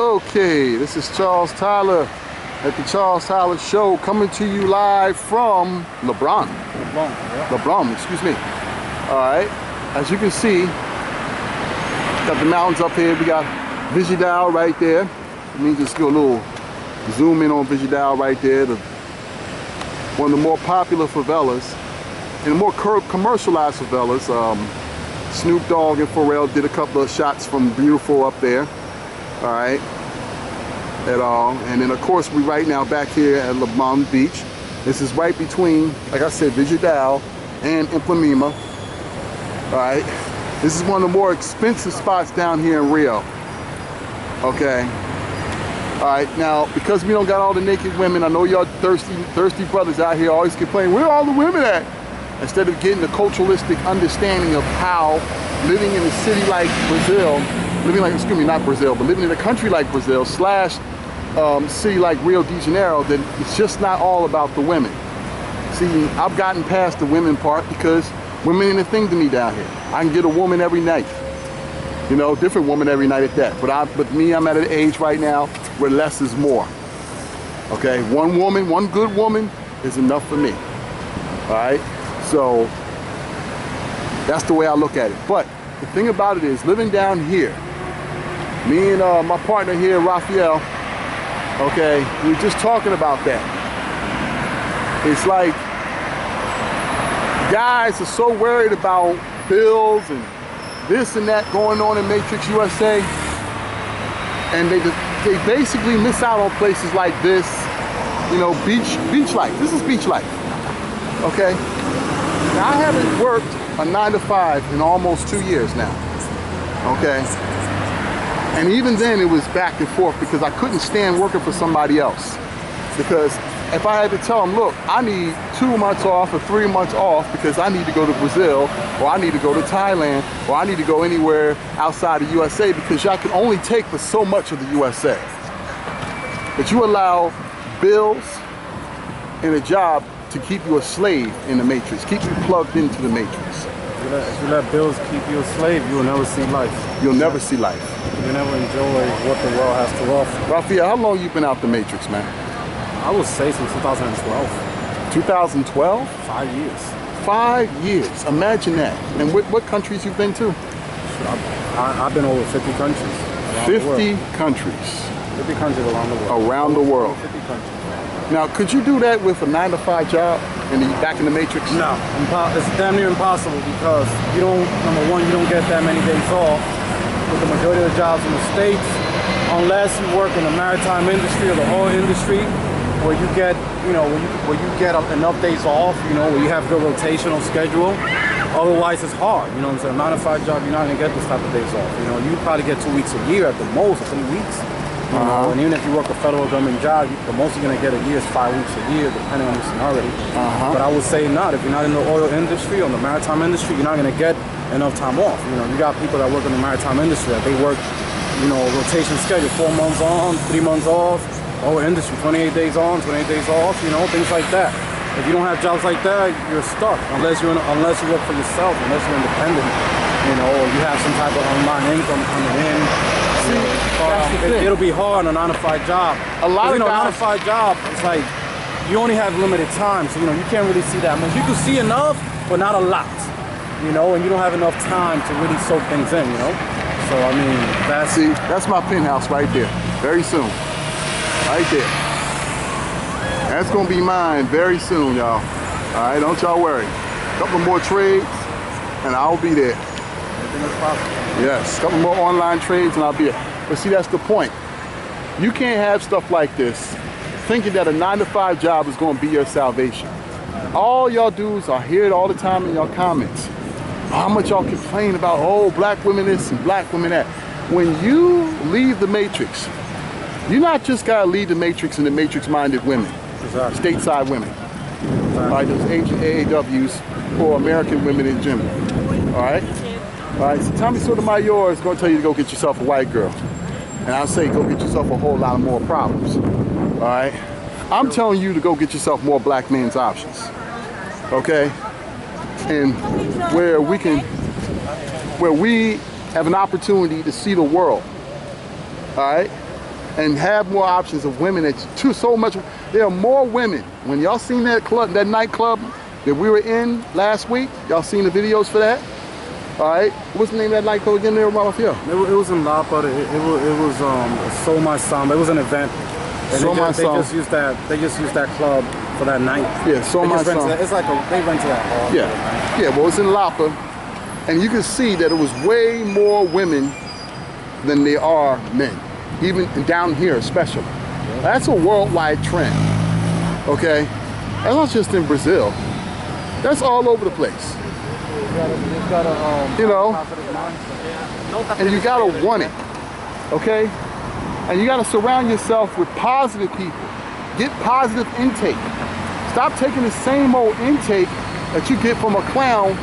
Okay, this is Charles Tyler at the Charles Tyler Show, coming to you live from LeBron, excuse me. All right, as you can see, got the mountains up here. We got Vigidal right there. Let me just go a little zoom in on Vigidal right there. One of the more popular favelas and more commercialized favelas. Snoop Dogg and Pharrell did a couple of shots from beautiful up there. All right, and then of course we right now back here at LeBron Beach. This is right between, like I said, Vigidal and Ipanema. All right, this is one of the more expensive spots down here in Rio. Okay, all right, now because we don't got all the naked women, I know y'all thirsty brothers out here always complain, where are all the women at? Instead of getting the culturalistic understanding of how living in a city like Brazil, excuse me, not Brazil, but living in a country like Brazil slash city like Rio de Janeiro, then it's just not all about the women. See, I've gotten past the women part because women ain't a thing to me down here. I can get a woman every night, you know, different woman every night at that. But me, I'm at an age right now where less is more. Okay, one woman, one good woman is enough for me. All right, so that's the way I look at it. But the thing about it is, living down here, me and my partner here, Raphael, okay, we were just talking about that. It's like guys are so worried about bills and this and that going on in Matrix USA, and they basically miss out on places like this, you know, beach life. This is beach life, okay? Now, I haven't worked a 9-to-5 in almost 2 years now, okay? And even then it was back and forth because I couldn't stand working for somebody else. Because if I had to tell them, look, I need 2 months off or 3 months off because I need to go to Brazil, or I need to go to Thailand, or I need to go anywhere outside of USA, because y'all can only take for so much of the USA. But you allow bills and a job to keep you a slave in the Matrix, keep you plugged into the Matrix. If you let bills keep you a slave, you will never see life. You'll never see life. You'll never enjoy what the world has to offer. Raphael, how long you been out the Matrix, man? I would say since 2012. 2012? 5 years. 5 years, imagine that. And what countries you've been to? I've been over 50 countries. 50 countries. 50 countries around the world. Around the world. 50 countries. Now, could you do that with a 9-to-5 job and then back in the Matrix? No, it's damn near impossible because you don't, number one, you don't get that many days off with the majority of the jobs in the States, unless you work in the maritime industry or the oil industry, where you get, you know, where you get enough days off, you know, where you have good rotational schedule. Otherwise, it's hard. You know what I'm saying? A 9-to-5 job, you're not gonna get this type of days off. You know, you probably get 2 weeks a year at the most, or 3 weeks. You know, and even if you work a federal government job, the most you're gonna get a year is 5 weeks a year, depending on the seniority. But I would say not. If you're not in the oil industry or the maritime industry, you're not gonna get enough time off. You know, you got people that work in the maritime industry that they work, you know, rotation schedule, 4 months on, 3 months off. Oil industry, 28 days on, 28 days off. You know, things like that. If you don't have jobs like that, you're stuck unless you work for yourself, unless you're independent. You know, or you have some type of online income coming in. It'll be hard on a 9-to-5 job. A lot of, you know, 9-to-5 job, it's like you only have limited time, so you know you can't really see that much. You can see enough, but not a lot. You know, and you don't have enough time to really soak things in. You know, so I mean, that's my penthouse right there. Very soon, right there. That's gonna be mine very soon, y'all. All right, don't y'all worry. A couple more trades, and I'll be there. Yes, a couple more online trades and I'll be there. But see, that's the point. You can't have stuff like this thinking that a 9-to-5 job is going to be your salvation. All y'all dudes, I hear it all the time in y'all comments. How much y'all complain about, oh, black women this and black women that. When you leave the Matrix, you not just got to leave the Matrix and the Matrix-minded women, stateside women, like those ancient AAWs or American women in general. All right? All right, so Tommy Sotomayor is going to tell you to go get yourself a white girl. And I'll say go get yourself a whole lot of more problems. All right? I'm telling you to go get yourself more black men's options. Okay? And where we have an opportunity to see the world. All right? and have more options of women. So much. There are more women. When y'all seen that club, that nightclub that we were in last week, y'all seen the videos for that? All right. What's the name of that nightclub again there, Rafael? It was in Lapa. It was So My Samba. It was an event. And they just used that club for that night. Yeah, So My Samba. It's like they rented that hall. Yeah. Yeah. Well, it's in Lapa, and you can see that it was way more women than there are men, even down here especially. Yeah. That's a worldwide trend, okay? That's not just in Brazil. That's all over the place. You know, and you gotta want it, okay? And you gotta surround yourself with positive people. Get positive intake. Stop taking the same old intake that you get from a clown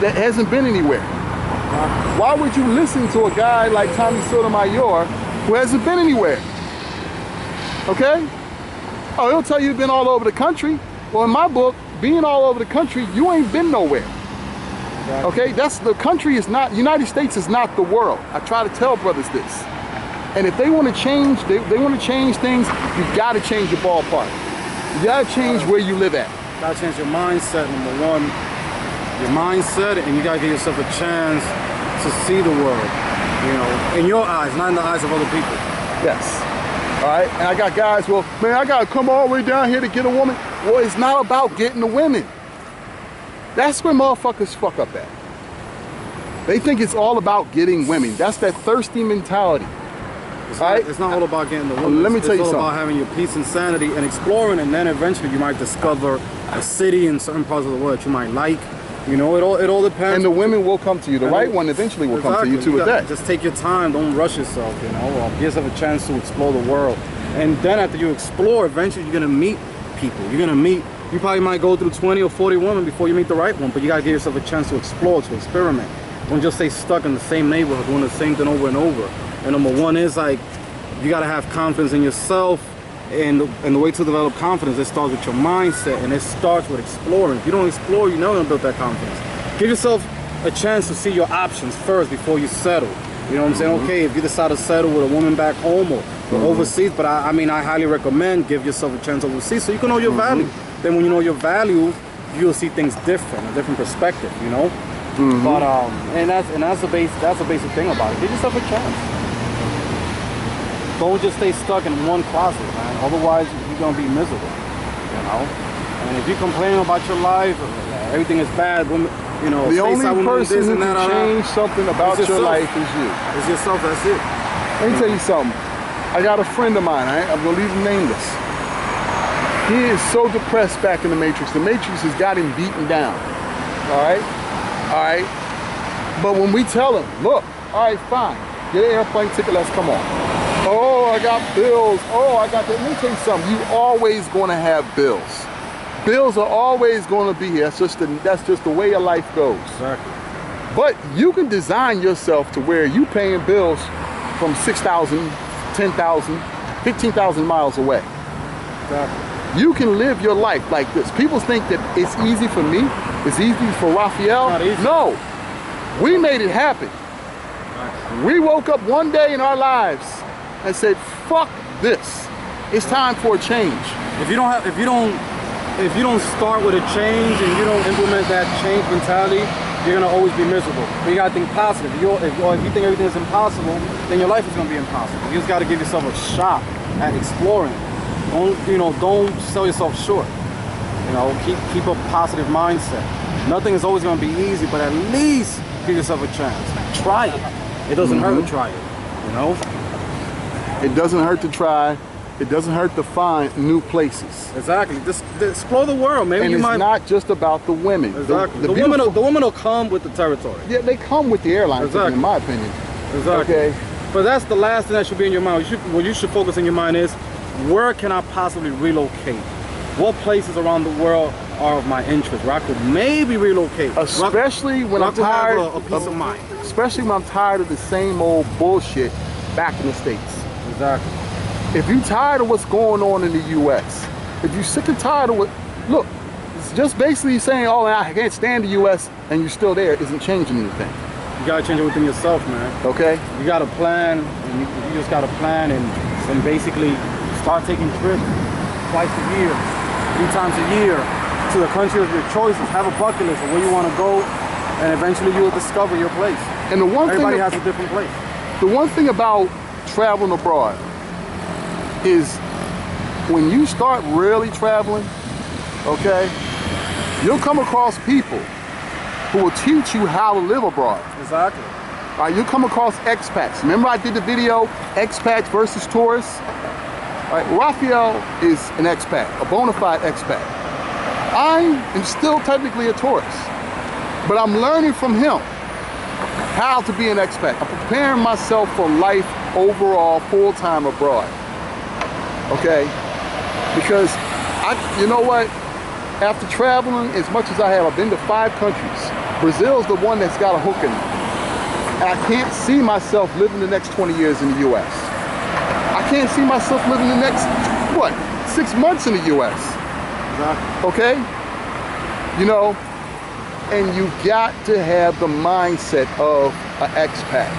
that hasn't been anywhere. Why would you listen to a guy like Tommy Sotomayor who hasn't been anywhere? Okay? Oh, he'll tell you you've been all over the country. Well, in my book, being all over the country, you ain't been nowhere. Okay? That's the country is not, United States is not the world. I try to tell brothers this. And if they want to change, they want to change things, you got to change your ballpark. You got to change where you live at. You got to change your mindset, number one. Your mindset, and you gotta give yourself a chance to see the world, you know, in your eyes, not in the eyes of other people. Yes. All right. And I got guys, well, man, I gotta come all the way down here to get a woman. Well, it's not about getting the women. That's where motherfuckers fuck up at. They think it's all about getting women. That's that thirsty mentality. It's not all about getting the woman. Let me tell you something. It's all about having your peace and sanity and exploring, and then eventually you might discover a city in certain parts of the world you might like. You know, it all depends. And the women will come to you. The right one eventually will come to you too with that. Just take your time. Don't rush yourself, you know. Give yourself a chance to explore the world. And then after you explore, eventually you're going to meet people. You're going to meet, you probably might go through 20 or 40 women before you meet the right one. But you got to give yourself a chance to explore, to experiment. Don't just stay stuck in the same neighborhood, doing the same thing over and over. And number one is like, you got to have confidence in yourself. And the way to develop confidence, it starts with your mindset, and it starts with exploring. If you don't explore, you're never gonna build that confidence. Give yourself a chance to see your options first before you settle. You know what I'm saying? Okay, if you decide to settle with a woman back home or overseas, but I mean, I highly recommend give yourself a chance overseas so you can know your value. Then when you know your value, you'll see things different, a different perspective. You know. But and that's the basic thing about it. Give yourself a chance. Don't just stay stuck in one closet, man. Otherwise, you're gonna be miserable, you know. And if you complain about your life, everything is bad, you know. The only person who can change something about your life is you. It's yourself. That's it. Let me tell you something. I got a friend of mine. I'm gonna leave him nameless. He is so depressed back in the Matrix. The Matrix has got him beaten down. All right, all right. But when we tell him, look, all right, fine, get an airplane ticket. Let's come on. Oh, I got bills. Oh, I got that. Let me tell you something. You always going to have bills. Bills are always going to be here. That's just the way your life goes. Exactly. But you can design yourself to where you paying bills from 6,000, 10,000, 15,000 miles away. Exactly. You can live your life like this. People think that it's easy for me. It's easy for Raphael. Not easy. No. We made it happen. We woke up one day in our lives and said, fuck this. It's time for a change. If you don't start with a change and you don't implement that change mentality, you're gonna always be miserable. But you gotta think positive. If you think everything is impossible, then your life is gonna be impossible. You just gotta give yourself a shot at exploring. Don't sell yourself short. You know, keep a positive mindset. Nothing is always gonna be easy, but at least give yourself a chance. Try it. It doesn't hurt to try it. You know? It doesn't hurt to try. It doesn't hurt to find new places. Exactly. Just explore the world. Maybe and it's not just about the women. Exactly. The women will come with the territory. Yeah, they come with the airline, exactly. In my opinion. Exactly. Okay. But that's the last thing that should be in your mind. What you should focus in your mind is, where can I possibly relocate? What places around the world are of my interest where I could maybe relocate? Especially when I'm tired of a peace of mind. Especially when I'm tired of the same old bullshit back in the States. Exactly. If you're tired of what's going on in the U.S., if you're sick and tired of look, it's just basically saying, oh, I can't stand the U.S. and you're still there isn't changing anything. You gotta change it within yourself, man. Okay. You gotta plan, and you just gotta plan and and basically start taking trips twice a year, 3 times a year to the country of your choices. Have a bucket list of where you want to go, and eventually you will discover your place. And everybody has a different place. The one thing about traveling abroad is when you start really traveling, okay, you'll come across people who will teach you how to live abroad. Exactly. All right, you'll come across expats. Remember I did the video, expats versus tourists? All right, Raphael is an expat, a bona fide expat. I am still technically a tourist, but I'm learning from him how to be an expat. I'm preparing myself for life overall, full-time abroad, okay? Because you know what? After traveling as much as I have, I've been to 5 countries. Brazil's the one that's got a hook in me. And I can't see myself living the next 20 years in the US. I can't see myself living the next, what, 6 months in the US. Exactly. Okay? You know, and you got to have the mindset of an expat.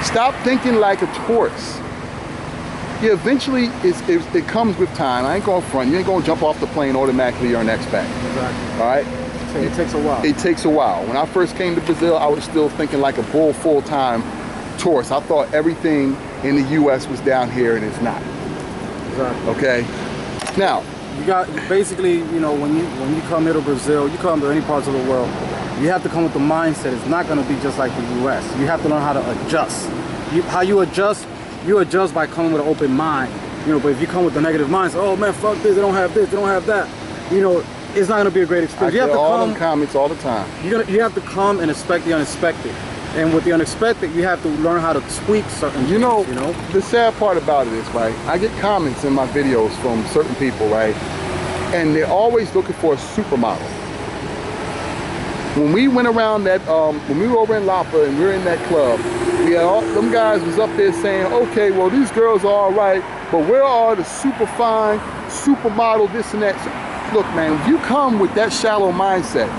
Stop thinking like a tourist. Yeah, eventually it comes with time. I ain't gonna front. You ain't gonna jump off the plane automatically. You're an expat. Exactly. All right. It takes a while. It takes a while. When I first came to Brazil, I was still thinking like a full-time tourist. I thought everything in the U.S. was down here, and it's not. Exactly. Okay. Now, you got basically, you know, when you come here to Brazil, you come to any parts of the world, you have to come with the mindset. It's not going to be just like the U.S. You have to learn how to adjust. How you adjust by coming with an open mind. You know, but if you come with the negative mindset, oh man, fuck this, they don't have this, they don't have that. You know, it's not going to be a great experience. You have to all them comments all the time. You have to come and expect the unexpected. And with the unexpected, you have to learn how to tweak certain things, you know? The sad part about it is, right, I get comments in my videos from certain people, right, and they're always looking for a supermodel. When we went around that, when we were over in Lapa and we were in that club, we had all them guys was up there saying, okay, well, these girls are all right, but where are the super fine, supermodel, this and that? So, look, man, if you come with that shallow mindset,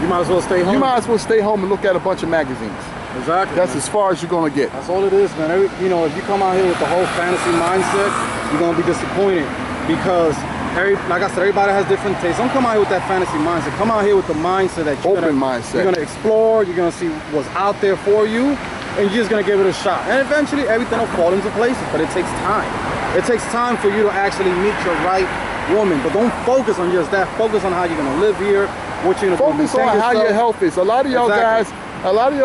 you might as well stay home. You might as well stay home and look at a bunch of magazines. Exactly. That's as far as you're gonna get. That's all it is, man. You know, if you come out here with the whole fantasy mindset, you're gonna be disappointed because, like I said, everybody has different tastes. Don't come out here with that fantasy mindset. Come out here with the mindset that you're gonna explore. You're gonna see what's out there for you, and you're just gonna give it a shot. And eventually, everything will fall into places. But it takes time. It takes time for you to actually meet your right woman. But don't focus on just that. Focus on how you're gonna live here. What you're gonna focus on how your health is. A lot of y'all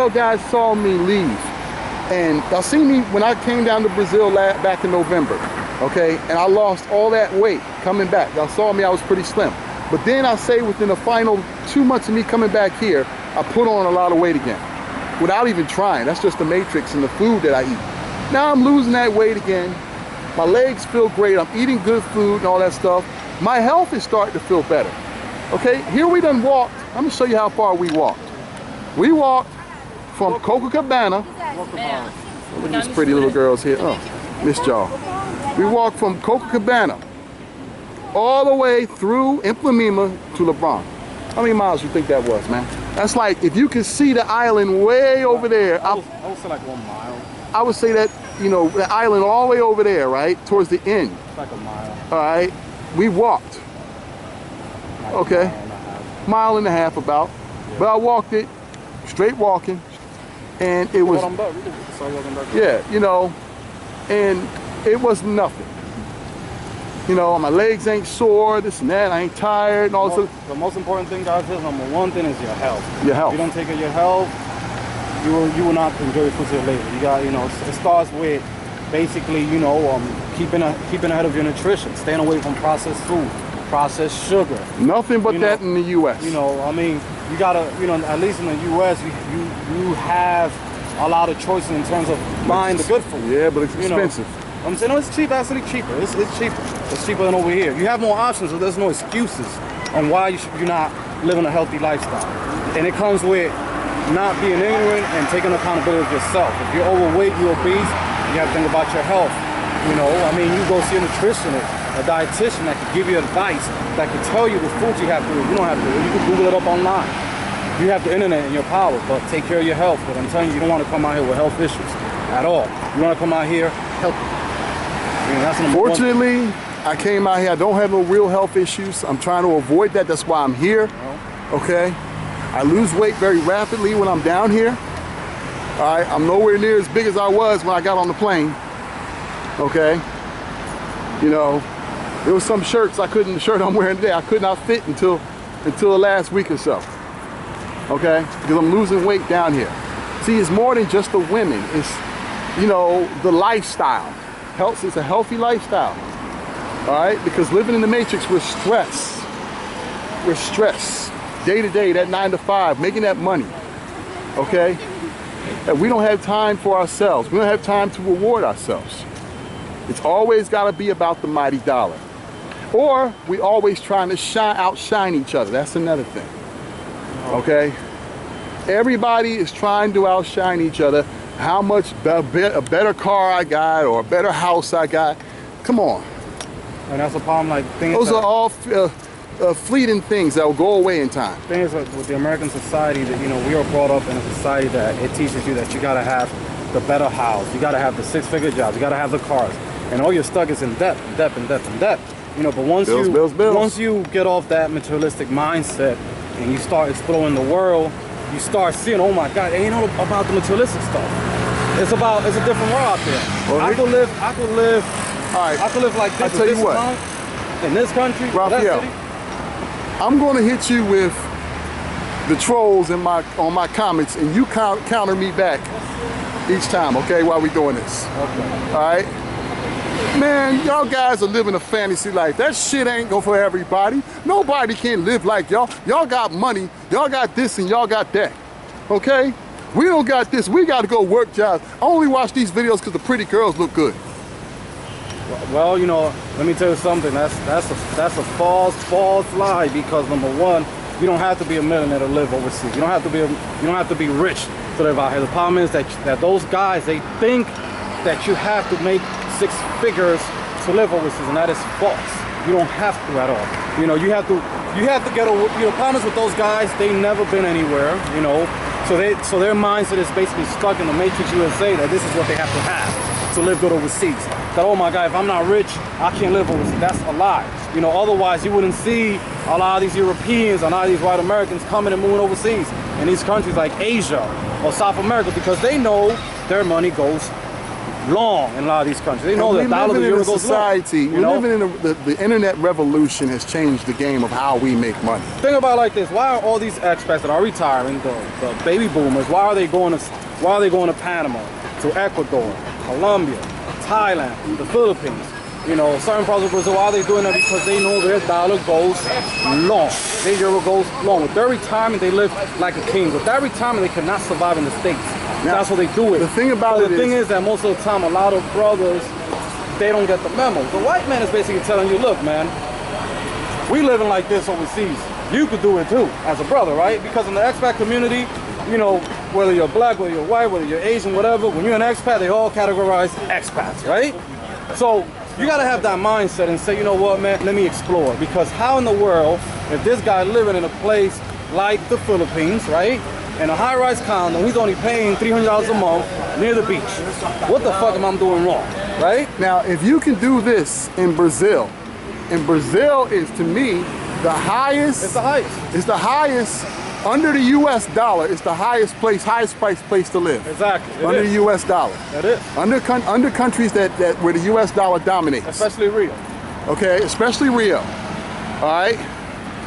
guys saw me leave, and y'all see me when I came down to Brazil back in November, okay? And I lost all that weight coming back. Y'all saw me, I was pretty slim. But then I say within the final 2 months of me coming back here, I put on a lot of weight again, without even trying. That's just the matrix and the food that I eat. Now I'm losing that weight again. My legs feel great. I'm eating good food and all that stuff. My health is starting to feel better. Okay, here we done walked. I'm gonna show you how far we walked. We walked from Copacabana. Look at these pretty little girls here. Oh, missed y'all. We walked from Copacabana all the way through Ipanema to LeBron. How many miles you think that was, man? That's like, if you can see the island way over there. I would say like 1 mile. I would say that, you know, the island all the way over there, right? Towards the end. It's like a mile. All right, we walked. Okay, mile and a half about, but I walked it, straight walking, and it was, yeah, you know, and it was nothing. You know, my legs ain't sore, this and that, I ain't tired, and all this. The most important thing, guys, is number 1 thing is your health. Your health. If you don't take care of your health, you will not enjoy your food till later. You got, you know, it starts with basically, you know, keeping ahead of your nutrition, staying away from processed food. Processed sugar. Nothing but that in the U.S. You know, I mean, you gotta, you know, at least in the U.S., you have a lot of choices in terms of buying the good food. Yeah, but it's expensive. Know, I'm saying, no, it's cheap, actually cheaper. It's cheaper. It's cheaper than over here. You have more options, so there's no excuses on why you're not living a healthy lifestyle. And it comes with not being ignorant and taking accountability of yourself. If you're overweight, you're obese, you have to think about your health. You know, I mean, you go see a nutritionist, a dietitian that can give you advice, that can tell you the foods you have to eat. You don't have to. You can Google it up online. You have the internet in your power, but take care of your health. But I'm telling you, you don't want to come out here with health issues at all. You want to come out here healthy. that's Fortunately, I came out here. I don't have no real health issues. I'm trying to avoid that. That's why I'm here. Okay? I lose weight very rapidly when I'm down here. All right? I'm nowhere near as big as I was when I got on the plane. Okay? You know, there was some shirts the shirt I'm wearing today, I could not fit until the last week or so. Okay? Because I'm losing weight down here. See, it's more than just the women. It's, you know, the lifestyle. Health is a healthy lifestyle. All right? Because living in the matrix, we're stressed. We're stressed. Day to day, that 9 to 5, making that money. Okay? And we don't have time for ourselves. We don't have time to reward ourselves. It's always got to be about the mighty dollar. Or we always trying to outshine each other. That's another thing. Okay? Everybody is trying to outshine each other. How much a better car I got or a better house I got. Come on. And that's a problem. Like those are all fleeting things that will go away in time. The thing is with the American society that, you know, we are brought up in a society that it teaches you that you got to have the better house. You got to have the 6-figure jobs. You got to have the cars. And all you're stuck is in debt, debt, and debt, and debt. You know, but once once you get off that materialistic mindset and you start exploring the world, you start seeing, oh my God, it ain't all about the materialistic stuff. It's a different world out there. Well, I could live like this with this amount in this country, Raphael, I'm going to hit you with the trolls on my comments, and you counter me back each time, okay, while we're doing this. Okay. All right? Man, y'all guys are living a fantasy life. That shit ain't go for everybody. Nobody can live like y'all. Y'all got money, y'all got this, and y'all got that. Okay? We don't got this. We got to go work jobs. I only watch these videos because the pretty girls look good. Well, you know, let me tell you something. That's a false lie, because number one, you don't have to be a millionaire to live overseas. You don't have to be rich to live out here. The problem is that those guys, they think that you have to make 6 figures to live overseas, and that is false. You don't have to at all. You know, you have to get over. You know, problems with those guys, they never been anywhere. You know, so their mindset is basically stuck in the Matrix USA, that this is what they have to have to live good overseas. That, oh my God, if I'm not rich, I can't live overseas. That's a lie. You know, otherwise you wouldn't see a lot of these Europeans, a lot of these white Americans coming and moving overseas in these countries like Asia or South America, because they know their money goes long in a lot of these countries. They know that dollar to euro goes long. We're living in the internet revolution has changed the game of how we make money. Think about it like this: why are all these expats that are retiring, the baby boomers, why are they going to Panama, to Ecuador, Colombia, Thailand, the Philippines? You know, certain parts of Brazil, why are they doing that? Because they know their dollar goes long. Their euro goes long. With their retirement, they live like a king. With that retirement, they cannot survive in the States. Now, that's what they do it. The thing about the thing is that most of the time, a lot of brothers, they don't get the memo. The white man is basically telling you, look, man, we living like this overseas. You could do it too, as a brother, right? Because in the expat community, you know, whether you're black, whether you're white, whether you're Asian, whatever, when you're an expat, they all categorize expats, right? So you gotta have that mindset and say, you know what, man, let me explore. Because how in the world, if this guy living in a place like the Philippines, right, in a high-rise condo, he's only paying $300 a month near the beach, what the fuck am I doing wrong, right? Now, if you can do this in Brazil is, to me, the highest. It's the highest. It's the highest. Under the US dollar, it's the highest priced place to live. Exactly. Under the US dollar. That is. Under countries that where the US dollar dominates. Especially Rio. Okay, especially Rio. All right?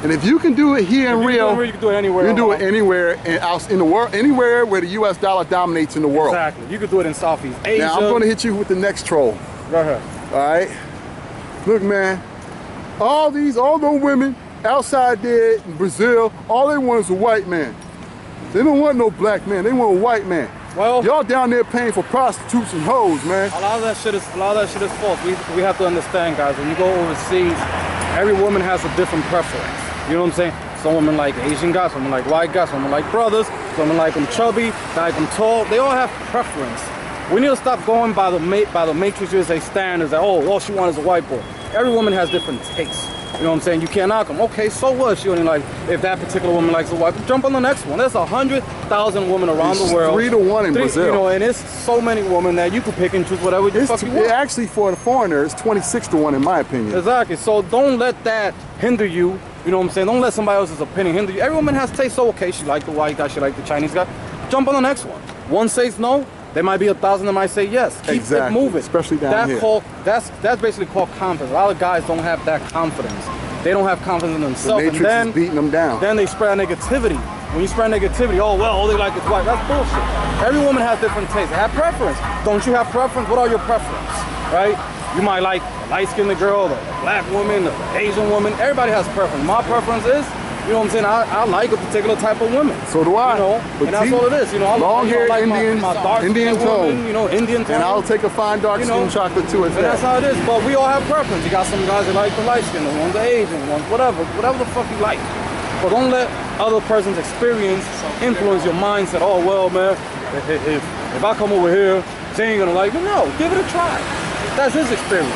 And if you can do it here in Rio, you can do it anywhere. You can do it anywhere in the world, anywhere where the US dollar dominates in the world. Exactly. You could do it in Southeast Asia. Now, I'm going to hit you with the next troll. Go ahead. All right? Look, man, all those women outside there in Brazil, all they want is a white man. They don't want no black man. They want a white man. Well, y'all down there paying for prostitutes and hoes, man. A lot of that shit is false. We have to understand, guys. When you go overseas, every woman has a different preference. You know what I'm saying? Some women like Asian guys, some women like white guys, some women like brothers, some women like them chubby, like them tall. They all have preference. We need to stop going by the Matrix USA standards that, oh, all she wants is a white boy. Every woman has different tastes. You know what I'm saying? You can't knock them. Okay, so what? She only like, if that particular woman likes a wife, jump on the next one. There's 100,000 women around the world. 3 to 1 in Brazil. You know, and it's so many women that you can pick and choose whatever you fuck you want. Actually, for the foreigner, it's 26 to 1 in my opinion. Exactly. So don't let that hinder you. You know what I'm saying? Don't let somebody else's opinion hinder you. Every woman has taste. So okay, she liked the white guy, she liked the Chinese guy. Jump on the next one. One says no. There might be 1,000 that might say yes. Keep it moving. Especially down here. That's basically called confidence. A lot of guys don't have that confidence. They don't have confidence in themselves. The Matrix is beating them down. Then they spread negativity. When you spread negativity, oh well, all they like is white. That's bullshit. Every woman has different tastes. They have preference. Don't you have preference? What are your preference? Right? You might like a light-skinned girl, the black woman, the Asian woman. Everybody has preference. My preference is, you know what I'm saying? I like a particular type of woman. So do I. You know, and that's all it is. You know, long hair, like Indian, my dark Indian tone. Woman, you know, Indian tone. And I'll take a fine dark skin chocolate too. And that's how it is. But we all have preference. You got some guys that like the light skin, the ones the Asian, ones whatever the fuck you like. But don't let other person's experience influence your mindset. Oh well, man, if I come over here, they ain't gonna like me. No, give it a try. That's his experience.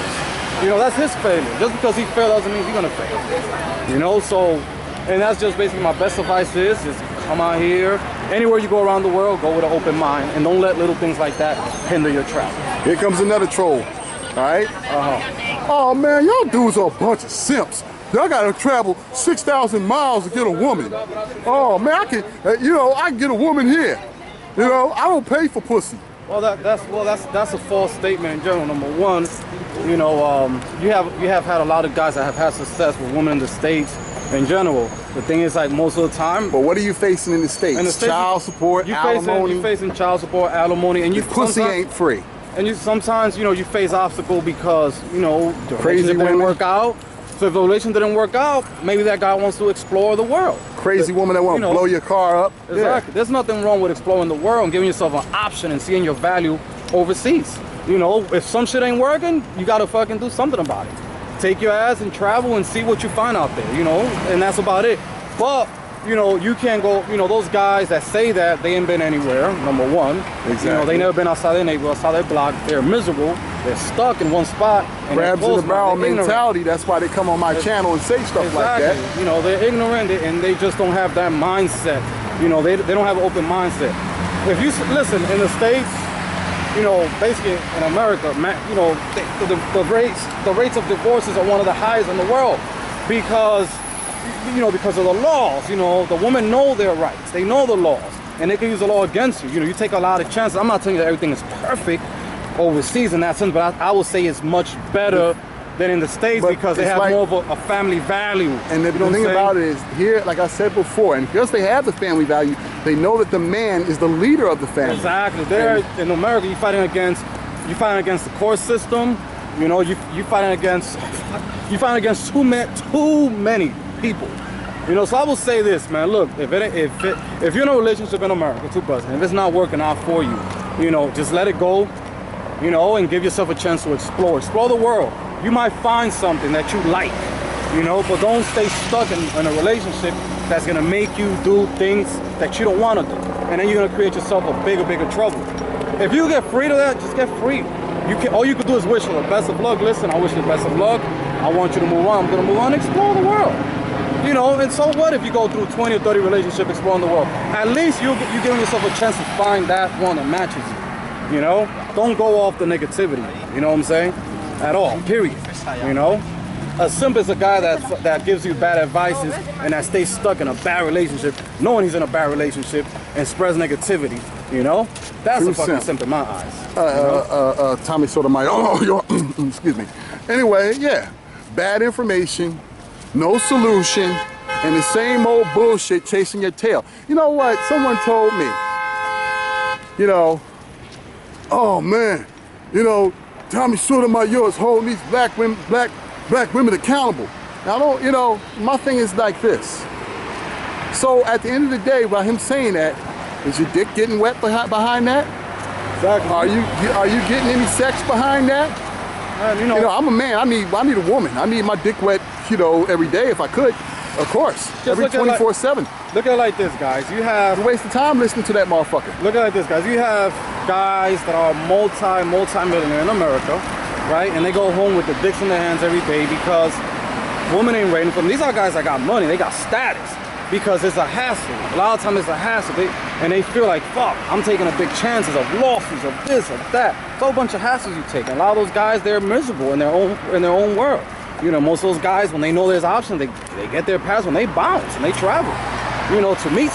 You know, that's his failure. Just because he failed doesn't mean he's gonna fail. You know, so. And that's just basically my best advice is come out here. Anywhere you go around the world, go with an open mind. And don't let little things like that hinder your travel. Here comes another troll. All right? Oh, man, y'all dudes are a bunch of simps. Y'all gotta travel 6,000 miles to get a woman. Oh, man, I can get a woman here. You know, I don't pay for pussy. Well, that's a false statement in general. Number one, you know, you have had a lot of guys that have had success with women in the States. In general, the thing is, like, most of the time. But what are you facing in the States? Child support, alimony. You're facing child support, alimony, and pussy ain't free. And sometimes, you know, you face obstacle because, you know, the relationship didn't work out. So if the relationship didn't work out, maybe that guy wants to explore the world. Crazy woman that want to blow your car up. Exactly. Yeah. There's nothing wrong with exploring the world and giving yourself an option and seeing your value overseas. You know, if some shit ain't working, you gotta fucking do something about it. Take your ass and travel and see what you find out there, you know, and that's about it. But, you know, you can't go, you know, those guys that say that, they ain't been anywhere, number one. Exactly. You know, they never been outside their neighborhood, outside their block. They're miserable. They're stuck in one spot. And crabs in the barrel mentality. That's why they come on my channel and say stuff like that. You know, they're ignorant and they just don't have that mindset. You know, they don't have an open mindset. If you listen, in the States, you know, basically in America, you know, the rates of divorces are one of the highest in the world because, you know, because of the laws. You know, the women know their rights, they know the laws, and they can use the law against you. You know, you take a lot of chances. I'm not telling you that everything is perfect overseas in that sense, but I would say it's much better than in the States because they have more of a family value. And the thing about it is, here, like I said before, and because they have the family value, they know that the man is the leader of the family. Exactly. There in America, you're fighting against the court system. You know, you fighting against too many people. You know, so I will say this, man. Look, if you're in a relationship in America, two brothers, if it's not working out for you, you know, just let it go. You know, and give yourself a chance to explore the world. You might find something that you like, you know, but don't stay stuck in a relationship that's gonna make you do things that you don't want to do, and then you're gonna create yourself a bigger trouble. If you get free to that, just get free. All you can do is wish for the best of luck. Listen, I wish you the best of luck. I want you to move on. I'm gonna move on, explore the world. You know, and so what if you go through 20 or 30 relationships exploring the world? At least you're giving yourself a chance to find that one that matches you. You know, don't go off the negativity. You know what I'm saying? At all, period. You know, a simp is a guy that gives you bad advices and that stays stuck in a bad relationship, knowing he's in a bad relationship and spreads negativity. You know, that's a fucking simp in my eyes. Tommy Sotomayor. Excuse me. Anyway, yeah, bad information, no solution, and the same old bullshit chasing your tail. You know what? Someone told me. You know, oh man, you know, Tommy Sotomayor is holding these black women accountable. Now, you know, my thing is like this. So at the end of the day, by him saying that, is your dick getting wet behind that? Exactly. Are you getting any sex behind that? You know, I'm a man. I need a woman. I need my dick wet, you know, every day if I could. Of course. Just every 24/7. Look at it like this, guys. You have a waste of time listening to that motherfucker. Look at it like this, guys. You have guys that are multi-millionaire in America, right? And they go home with the dicks in their hands every day because Women ain't waiting for them. These are guys that got money. They got status because it's a hassle. A lot of times it's a hassle. And they feel like, fuck, I'm taking a big chances of losses, of this, of that. It's a whole bunch of hassles you take. And a lot of those guys, they're miserable in their own world. You know, most of those guys, when they know there's options, they get their pass when they bounce and they travel. You know, to meet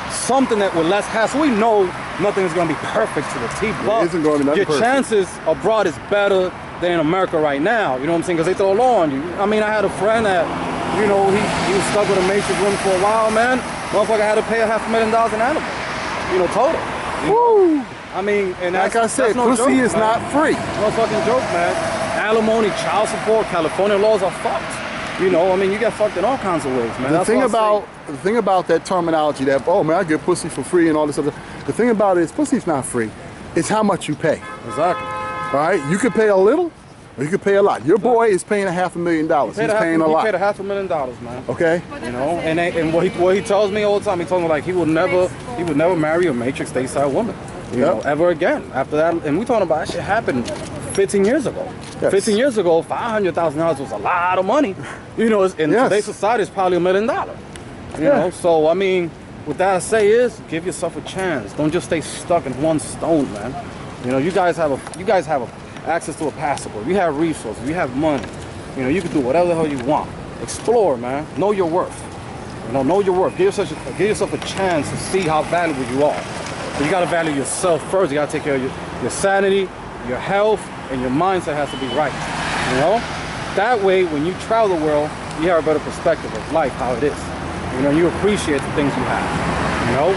something that with less hassle, we know nothing is going to be perfect to the T, but it isn't going to be your perfect. chances abroad is better than in America right now. You know what I'm saying? Because they throw law on you. I mean, I had a friend that, you know, he was stuck with a matrix woman for a while, man. Motherfucker had to pay $500,000 in animal. You know, total. Woo! I mean, and that's, like I said, no pussy joke, is man. not free. No fucking joke, man. Alimony, child support, California laws are fucked. You know, I mean, you get fucked in all kinds of ways, man. The thing about that terminology, that, oh man, I get pussy for free and all this other, the thing about it is pussy's not free. It's how much you pay. Exactly. All right? You could pay a little, or you could pay a lot. Your boy is paying $500,000. He's paying a lot. He paid $500,000, man. Okay? You know, and what he tells me all the time, he told me like he would never marry a matrix stateside woman. You know, ever again. After that, and we talking about that shit happened 15 years ago. Yes. 15 years ago, $500,000 was a lot of money. You know, in today's society, it's probably $1 million. You know, so I mean, what that I say is, give yourself a chance. Don't just stay stuck in one stone, man. You know, you guys have access to a passport. You have resources. You have money. You know, you can do whatever the hell you want. Explore, man. Know your worth. You know your worth. Give yourself a chance to see how valuable you are. But you gotta value yourself first. You gotta take care of your sanity, your health, and your mindset has to be right. You know? That way, when you travel the world, you have a better perspective of life, how it is. You know, you appreciate the things you have. You know?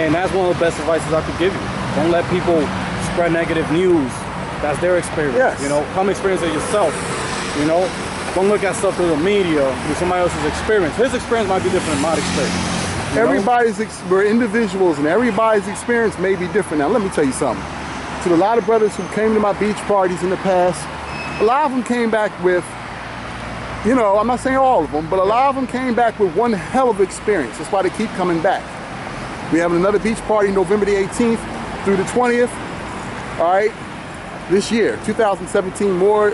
And that's one of the best advices I could give you. Don't let people spread negative news. That's their experience. Yes. You know, come experience it yourself. You know? Don't look at stuff through the media, through somebody else's experience. His experience might be different than my experience. We're individuals, and everybody's experience may be different. Now, let me tell you something. To a lot of brothers who came to my beach parties in the past, a lot of them came back with, you know, I'm not saying all of them, but a lot of them came back with one hell of experience. That's why they keep coming back. We're having another beach party November the 18th through the 20th. All right, this year, 2017. More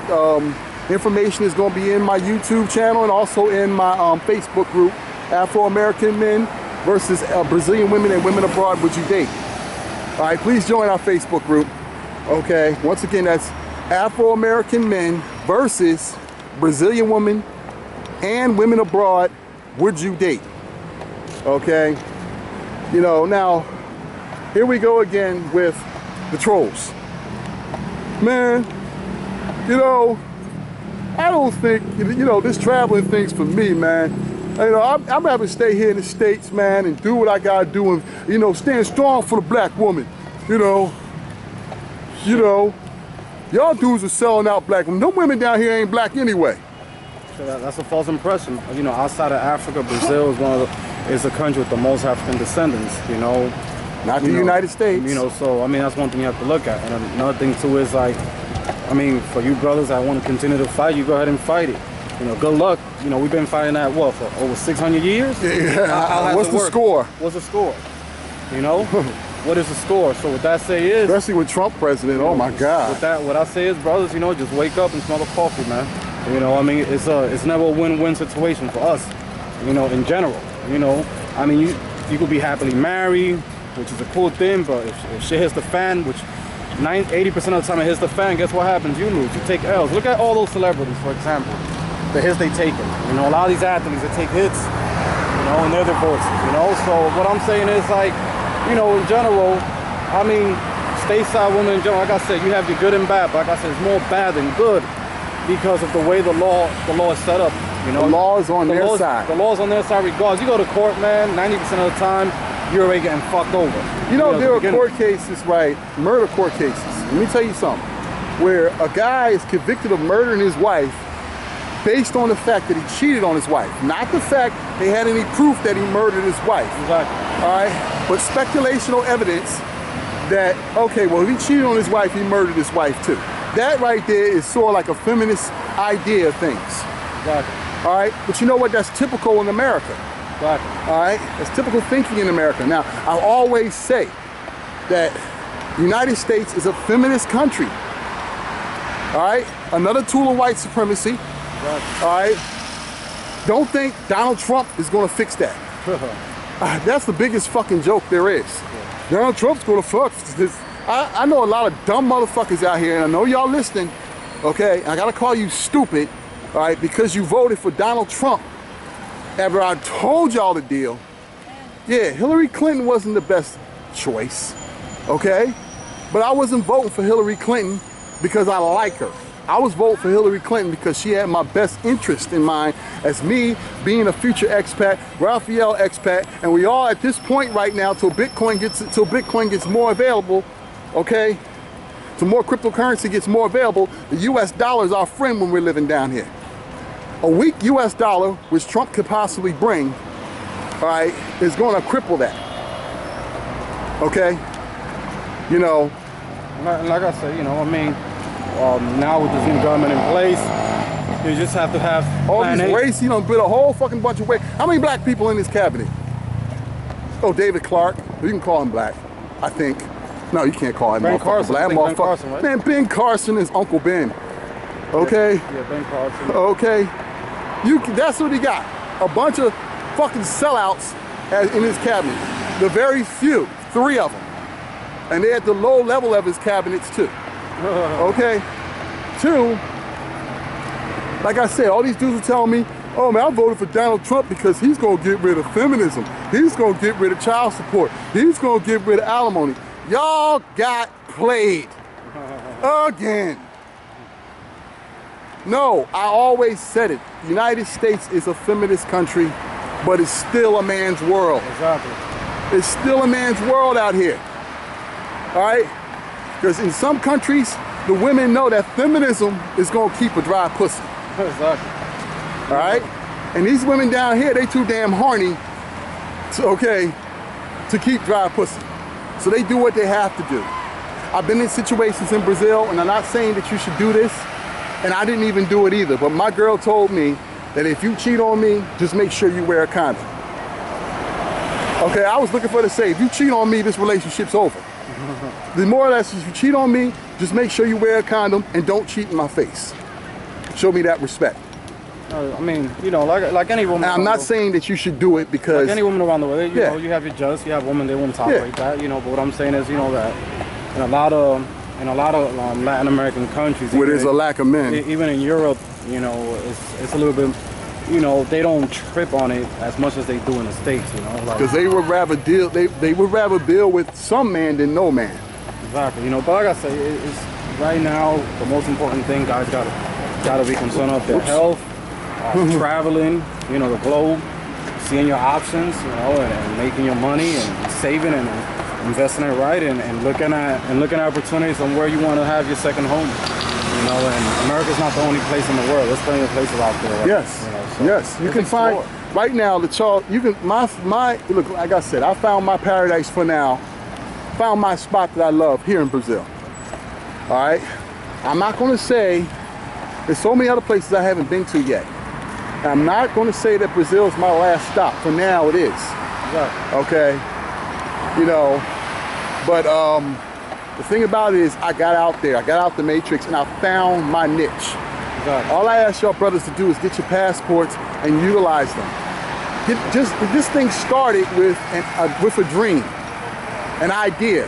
information is going to be in my YouTube channel and also in my Facebook group, Afro-American Men versus Brazilian Women and Women Abroad, Would You Date? All right, please join our Facebook group. Okay, once again, that's Afro-American Men versus Brazilian Women and Women Abroad, Would You Date? Okay, you know, now here we go again with the trolls. Man, you know, I don't think, you know, this traveling thing's for me, man. You know, I'm rather stay here in the States, man, and do what I gotta do, and, you know, stand strong for the black woman. You know, y'all dudes are selling out black women. No women down here ain't black anyway. So that's a false impression. You know, outside of Africa, Brazil is a country with the most African descendants. You know, not the United States. You know, so I mean, that's one thing you have to look at. And another thing too is like, I mean, for you brothers that want to continue to fight, you go ahead and fight it. You know, good luck. You know, we've been fighting that, what, for over 600 years? Yeah. What's the score? What's the score? You know? What is the score? So what that say is... Especially with Trump president, oh my God. What I say is, brothers, you know, just wake up and smell the coffee, man. You know, I mean, it's never a win-win situation for us, you know, in general. You know, I mean, you could be happily married, which is a cool thing, but if shit hits the fan, which 80% of the time it hits the fan, guess what happens? You lose. You take L's. Look at all those celebrities, for example. The hits they taken. You know, a lot of these athletes that take hits, you know, and they're divorces, you know. So what I'm saying is, like, you know, in general, I mean, stateside women in general, like I said, you have your good and bad, but like I said, it's more bad than good because of the way the law is set up. You know, the law is on their side. The law is on their side regardless. You go to court, man, 90% of the time, you're already getting fucked over. You know, there are court cases, right, murder court cases. Let me tell you something, where a guy is convicted of murdering his wife based on the fact that he cheated on his wife, not the fact they had any proof that he murdered his wife. Exactly. All right, but speculational evidence that, okay, well, if he cheated on his wife, he murdered his wife too. That right there is sort of like a feminist idea of things. Exactly. All right, but you know what? That's typical in America. Exactly. All right, that's typical thinking in America. Now, I'll always say that the United States is a feminist country. All right, another tool of white supremacy. All right, Don't think Donald Trump is gonna fix that. That's the biggest fucking joke there is. Yeah. Donald Trump's gonna fuck this. I know a lot of dumb motherfuckers out here, and I know y'all listening, okay? I gotta call you stupid, all right, because you voted for Donald Trump after I told y'all the deal. Yeah, Hillary Clinton wasn't the best choice, okay? But I wasn't voting for Hillary Clinton because I like her. I was voting for Hillary Clinton because she had my best interest in mind as me being a future expat, Raphael expat, and we all at this point right now till Bitcoin gets more available, okay? Till more cryptocurrency gets more available, the US dollar is our friend when we're living down here. A weak US dollar, which Trump could possibly bring, all right, is gonna cripple that, okay? You know, like I said, you know, I mean, now with this new government in place, you just have to have all these race, you know, build a whole fucking bunch of ways. How many black people in this cabinet? Oh, David Clark. You can call him black, I think. No, you can't call him Ben Carson. black. Ben Carson, right? Man, Ben Carson is Uncle Ben. Okay? Yeah, Ben Carson. Okay? That's what he got. A bunch of fucking sellouts in his cabinet. The very few, 3 of them. And they're at the low level of his cabinets too. Okay? 2, like I said, all these dudes are telling me, oh man, I voted for Donald Trump because he's gonna get rid of feminism. He's gonna get rid of child support. He's gonna get rid of alimony. Y'all got played again. No, I always said it. The United States is a feminist country, but it's still a man's world. Exactly. It's still a man's world out here. All right? Because in some countries, the women know that feminism is gonna keep a dry pussy. Exactly. All right? And these women down here, they too damn horny, to keep dry pussy. So they do what they have to do. I've been in situations in Brazil, and I'm not saying that you should do this, and I didn't even do it either, but my girl told me that if you cheat on me, just make sure you wear a condom. Okay, I was looking for her to say, if you cheat on me, this relationship's over. The more or less, if you cheat on me, just make sure you wear a condom and don't cheat in my face. Show me that respect. I mean, you know, like any woman. And I'm not saying that you should do it because... Like any woman around the world, you know, you have your jealous, you have women, they won't tolerate that, you know, but what I'm saying is, you know, that in a lot of Latin American countries, where there's a lack of men. Even in Europe, you know, it's a little bit, you know, they don't trip on it as much as they do in the States, you know. Because they would rather deal, they would rather deal with some man than no man. Exactly, you know, but like I say, it's right now, the most important thing, guys gotta be concerned of their health, traveling, you know, the globe, seeing your options, you know, and making your money and saving and investing it right, and looking at opportunities on where you want to have your second home. You know, and America's not the only place in the world. There's plenty of places out there. Right? Yes, you know, so yes. You can find right now the Charles. You can my look. Like I said, I found my paradise for now. Found my spot that I love here in Brazil. All right. I'm not going to say there's so many other places I haven't been to yet. I'm not going to say that Brazil is my last stop. For now, it is. Exactly. Okay. You know, but the thing about it is I got out there. I got out the matrix and I found my niche. Exactly. All I ask y'all brothers to do is get your passports and utilize them. This thing started with a dream, an idea,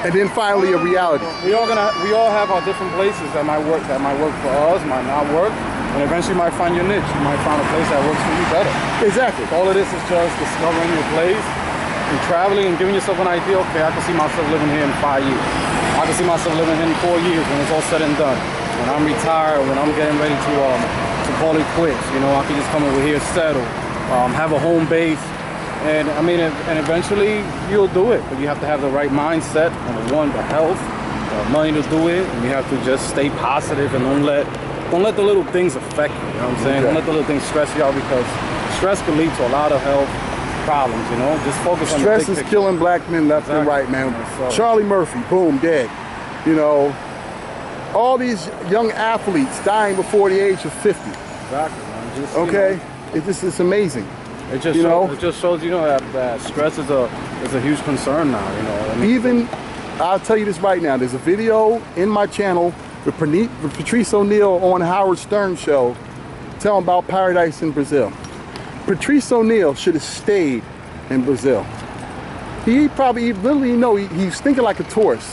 and then finally a reality. We all have our different places that might work for us, might not work, and eventually you might find your niche. You might find a place that works for you better. Exactly. All of this is just discovering your place and traveling and giving yourself an idea. Okay, I can see myself living here in 5 years. I can see myself living here in 4 years when it's all said and done. When I'm retired, when I'm getting ready to call it quits, you know, I can just come over here, settle, have a home base. And I mean, and eventually you'll do it, but you have to have the right mindset. Number one, the health, the money to do it, and you have to just stay positive and don't let the little things affect you. You know what I'm saying? Okay. Don't let the little things stress you out, because stress can lead to a lot of health problems. You know, just focus on the big picture. Stress is killing black men left and right, man. Charlie Murphy, boom, dead. You know, all these young athletes dying before the age of 50. Exactly, man. Just, okay, it's amazing. It just shows, you know, that stress is a huge concern now, you know. I mean, even, I'll tell you this right now, there's a video in my channel with Patrice O'Neal on Howard Stern show tell them about paradise in Brazil. Patrice O'Neal should have stayed in Brazil. He probably literally, you know, he's thinking like a tourist.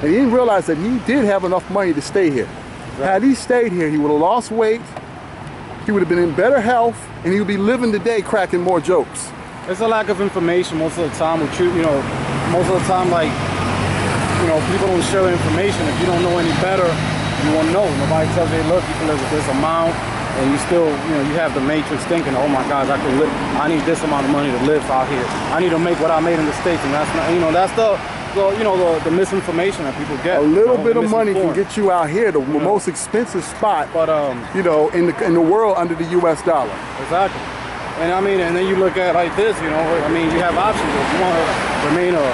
And he didn't realize that he did have enough money to stay here. Right. Had he stayed here, he would have lost weight, he would have been in better health, and he would be living today cracking more jokes. It's a lack of information most of the time. You know, most of the time, like, you know, people don't share the information. If you don't know any better, you won't know. Nobody tells you, look, you can live with this amount, and you still, you know, you have the matrix thinking, oh my gosh, I can live, I need this amount of money to live out here. I need to make what I made in the States, and that's not, you know, that's the you know, the misinformation that people get. A little bit of money can get you out here, the most expensive spot, but you know, in the world under the U.S. dollar. Exactly. And I mean, and then you look at it like this, you know, I mean, you have options. If you want to remain a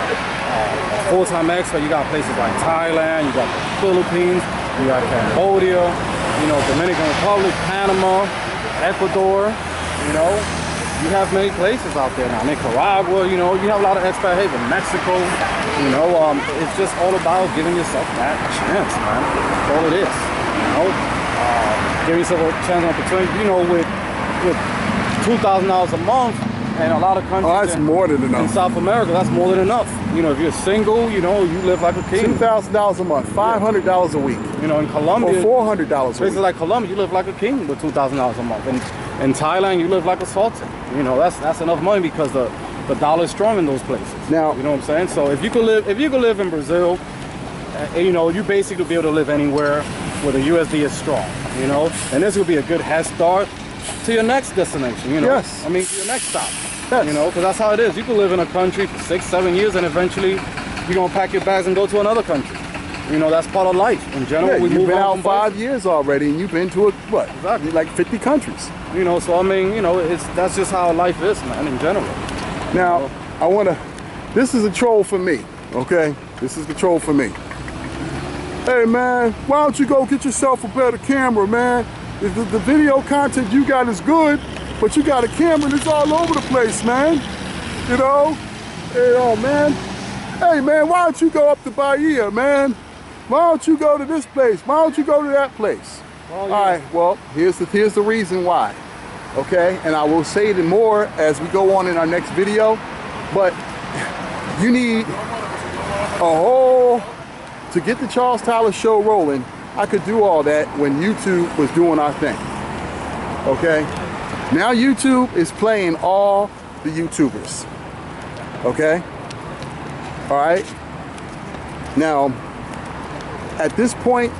full-time expert, you got places like Thailand, you got the Philippines, you got Cambodia, you know, Dominican Republic, Panama, Ecuador, you know. You have many places out there now. Nicaragua, you know, you have a lot of expat haven. Mexico, you know, it's just all about giving yourself that chance, man. That's all it is, you know. Give yourself a chance and opportunity, you know, with $2,000 a month, and a lot of countries. Oh, that's more than enough. In South America, that's more than enough. You know, if you're single, you know, you live like a king. $2,000 a month, $500 a week. You know, in Colombia, or $400 a week. Places like Colombia, you live like a king with $2,000 a month. And in Thailand, you live like a sultan. You know, that's enough money because the dollar is strong in those places. Now, you know what I'm saying? So if you could live in Brazil, you know, you basically be able to live anywhere where the USD is strong. You know, and this would be a good head start to your next destination. You know, yes. I mean, to your next stop. Yes. You know, because that's how it is. You can live in a country for 6-7 years, and eventually you're gonna pack your bags and go to another country. You know, that's part of life in general. Yeah, you've been out 5 years already, and you've been to what? Exactly. Like 50 countries. You know, so I mean, you know, that's just how life is, man, in general. Now, this is a troll for me, okay? This is the troll for me. Hey, man, why don't you go get yourself a better camera, man? The video content you got is good, but you got a camera that's all over the place, man. You know? Hey, oh, man. Hey, man, why don't you go up to Bahia, man? Why don't you go to this place? Why don't you go to that place? Oh, yeah. All right, well, here's the reason why. Okay, and I will say it more as we go on in our next video, but you need to get the Charles Tyler Show rolling. I could do all that when YouTube was doing our thing. Okay, now YouTube is playing all the YouTubers. Okay, all right. Now, at this point,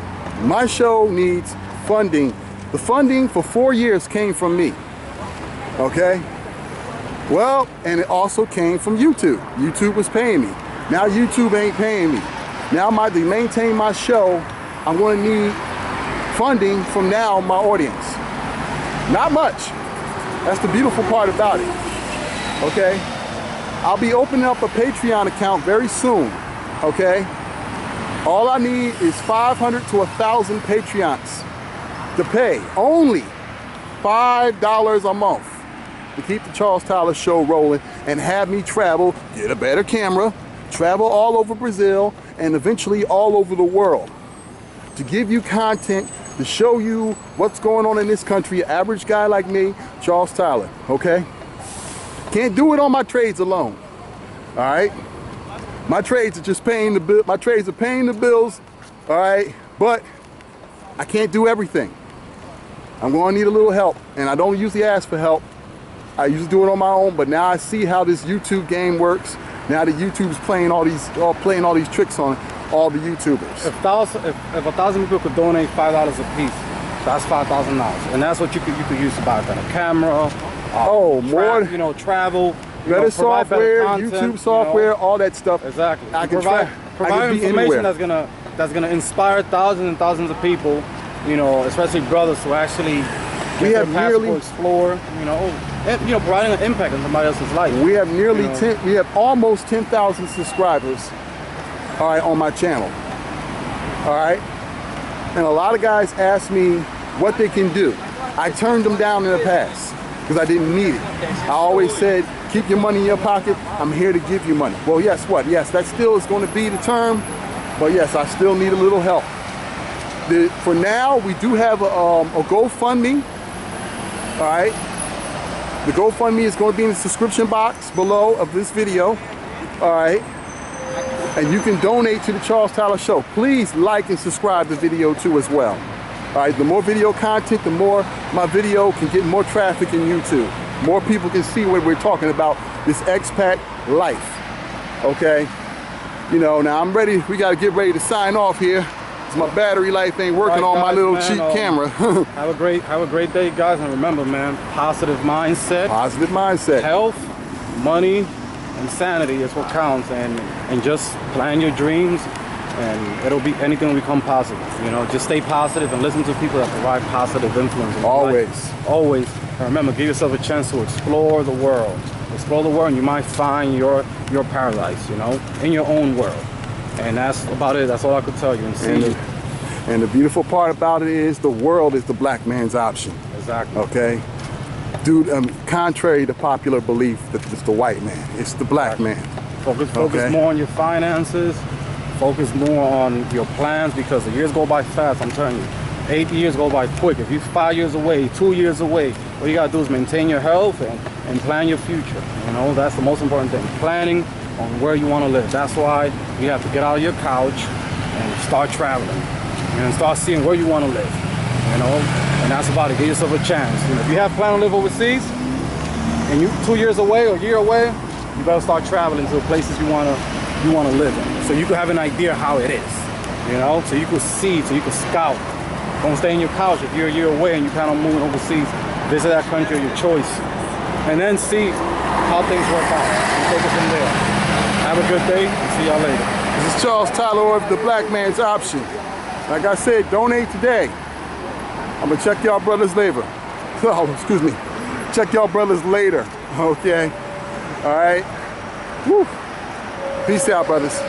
my show needs funding. The funding for 4 years came from me. Okay, well, and it also came from YouTube. YouTube was paying me. Now YouTube ain't paying me. Now to maintain my show, I'm going to need funding from now my audience. Not much. That's the beautiful part about it. Okay, I'll be opening up a Patreon account very soon. Okay, all I need is 500 to 1,000 Patreons to pay. Only $5 a month to keep the Charles Tyler Show rolling and have me travel, get a better camera, travel all over Brazil and eventually all over the world to give you content, to show you what's going on in this country. Average guy like me, Charles Tyler, okay? Can't do it on my trades alone, all right? My trades are just paying the bill. My trades are paying the bills, all right? But I can't do everything. I'm going to need a little help, and I don't usually ask for help. I usually do it on my own, but now I see how this YouTube game works. Now that YouTube's playing all these tricks on all the YouTubers. If 1,000 people could donate $5 a piece, that's $5,000, and that's what you could use to buy a better camera. You know, travel. Better software, content, YouTube software, you know, all that stuff. Exactly. I can provide information that's gonna inspire thousands and thousands of people. You know, especially brothers who actually explore. You know, providing an impact in somebody else's life. We have we have almost 10,000 subscribers. All right, on my channel. All right, and a lot of guys ask me what they can do. I turned them down in the past because I didn't need it. I always said, keep your money in your pocket. I'm here to give you money. Well, yes, what? Yes, that still is going to be the term, but yes, I still need a little help. For now, we do have a GoFundMe. All right. The GoFundMe is going to be in the description box below of this video. All right. And you can donate to the Charles Tyler Show. Please like and subscribe the video too as well. All right. The more video content, the more my video can get more traffic in YouTube. More people can see what we're talking about, this expat life. Okay. You know, now I'm ready. We got to get ready to sign off here. My battery life ain't working on my little cheap camera. have a great day, guys, and remember, man, positive mindset. Positive mindset. Health, money, and sanity is what counts, and just plan your dreams, and it'll be anything will become possible. You know, just stay positive and listen to people that provide positive influence. Always. Always. And remember, give yourself a chance to explore the world. Explore the world, and you might find your paradise. You know, in your own world. And that's about it. That's all I could tell you. And the beautiful part about it is the world is the black man's option. Exactly. Okay? Dude, contrary to popular belief that it's the white man, it's the black man. Focus more on your finances. Focus more on your plans, because the years go by fast, I'm telling you. 8 years go by quick. If you're 5 years away, 2 years away, what you gotta do is maintain your health and plan your future. You know, that's the most important thing. Planning on where you want to live. That's why you have to get out of your couch and start traveling and start seeing where you want to live. You know, and that's about it. Give yourself a chance. You know, if you have planned to live overseas and you 2 years away or a year away, you better start traveling to the places you want to live in, so you can have an idea how it is. You know, so you can see, so you can scout. Don't stay in your couch if you're a year away and you plan on moving overseas. Visit that country of your choice, and then see how things work out and take it from there. Have a good day, and see y'all later. This is Charles Tyler of the Black Man's Option. Like I said, donate today. I'm gonna check y'all brothers later. Oh, excuse me. Check y'all brothers later, okay? All right? Woo. Peace out, brothers.